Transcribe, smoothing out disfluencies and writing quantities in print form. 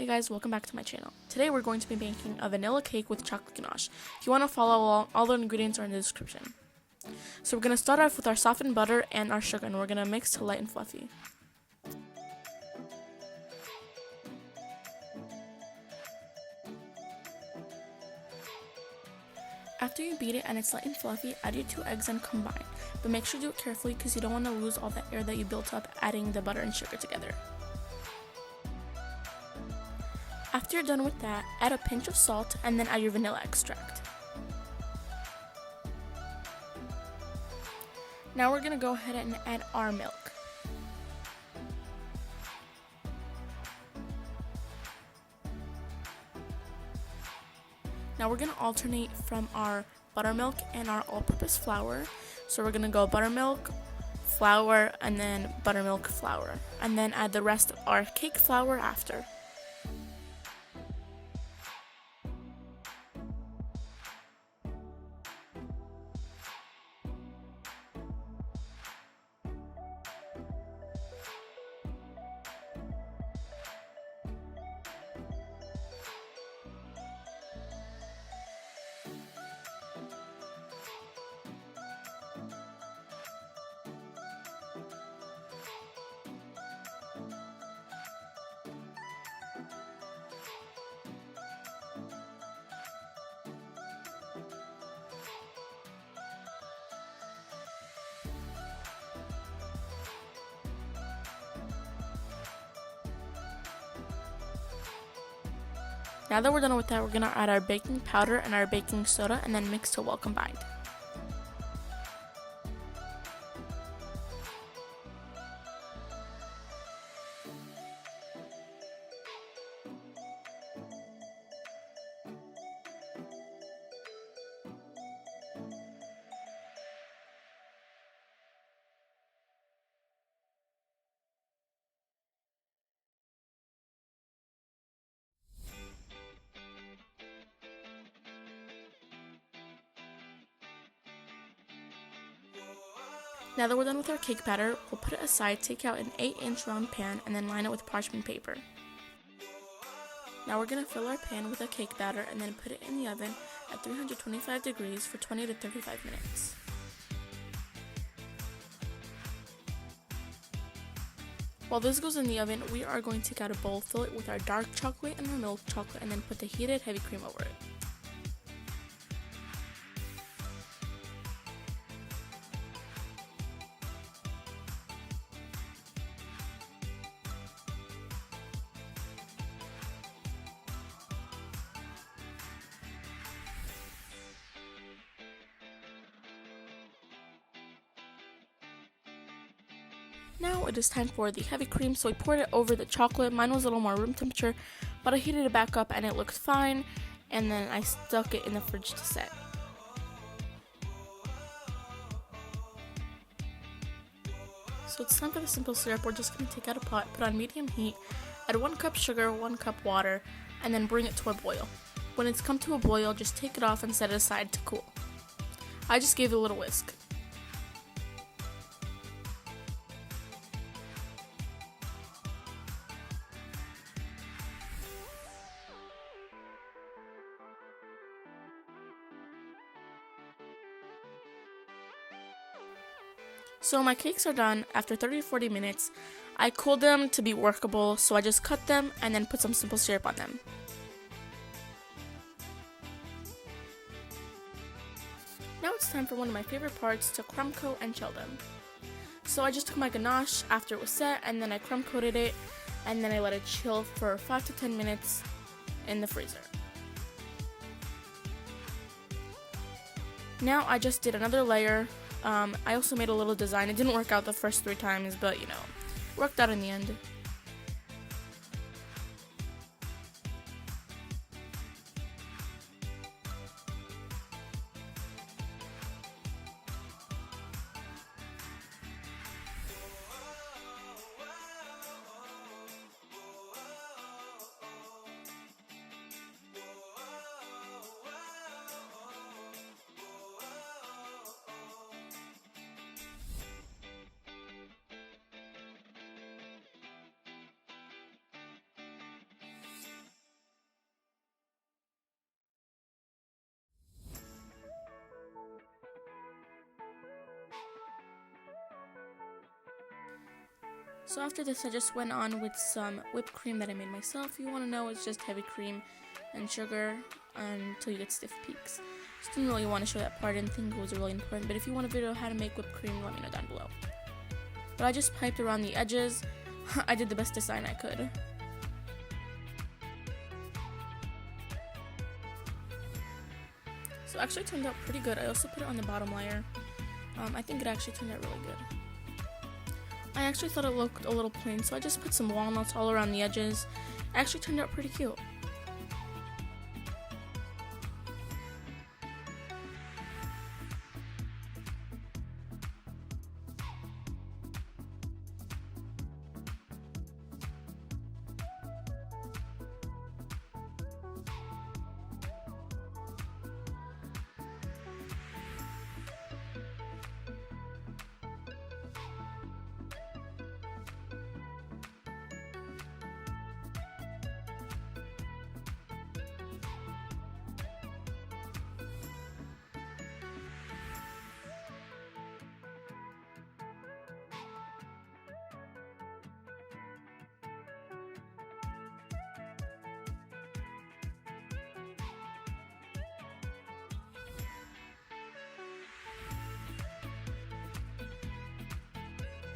Hey guys, welcome back to my channel. Today we're going to be making a vanilla cake with chocolate ganache. If you want to follow along, all the ingredients are in the description. So we're going to start off with our softened butter and our sugar, and we're going to mix till light and fluffy. After you beat it and it's light and fluffy, add your 2 eggs and combine. But make sure to do it carefully because you don't want to lose all that air that you built up adding the butter and sugar together. After you're done with that, add a pinch of salt and then add your vanilla extract. Now we're going to go ahead and add our milk. Now we're going to alternate from our buttermilk and our all-purpose flour. So we're going to go buttermilk, flour, and then buttermilk, flour. And then add the rest of our cake flour after. Now that we're done with that, we're going to add our baking powder and our baking soda and then mix till well combined. Now that we're done with our cake batter, we'll put it aside, take out an 8-inch round pan, and then line it with parchment paper. Now we're going to fill our pan with a cake batter and then put it in the oven at 325 degrees for 20 to 35 minutes. While this goes in the oven, we are going to take out a bowl, fill it with our dark chocolate and our milk chocolate, and then put the heated heavy cream over it. Now it is time for the heavy cream, so I poured it over the chocolate. Mine was a little more room temperature, but I heated it back up and it looked fine, and then I stuck it in the fridge to set. So it's time for the simple syrup. We're just going to take out a pot, put on medium heat, add 1 cup sugar, 1 cup water, and then bring it to a boil. When it's come to a boil, just take it off and set it aside to cool. I just gave it a little whisk. So my cakes are done. After 30 to 40 minutes, I cooled them to be workable, so I just cut them and then put some simple syrup on them. Now it's time for one of my favorite parts, to crumb coat and chill them. So I just took my ganache after it was set, and then I crumb coated it, and then I let it chill for 5 to 10 minutes in the freezer. Now I just did another layer. I also made a little design. It didn't work out the first 3 times, but worked out in the end. So after this, I just went on with some whipped cream that I made myself. If you want to know, it's just heavy cream and sugar until you get stiff peaks. Just didn't really want to show that part. I didn't think it was really important, but if you want a video of how to make whipped cream, let me know down below. But I just piped around the edges. I did the best design I could. So it actually turned out pretty good. I also put it on the bottom layer. I think it actually turned out really good. I actually thought it looked a little plain, so I just put some walnuts all around the edges. It actually turned out pretty cute.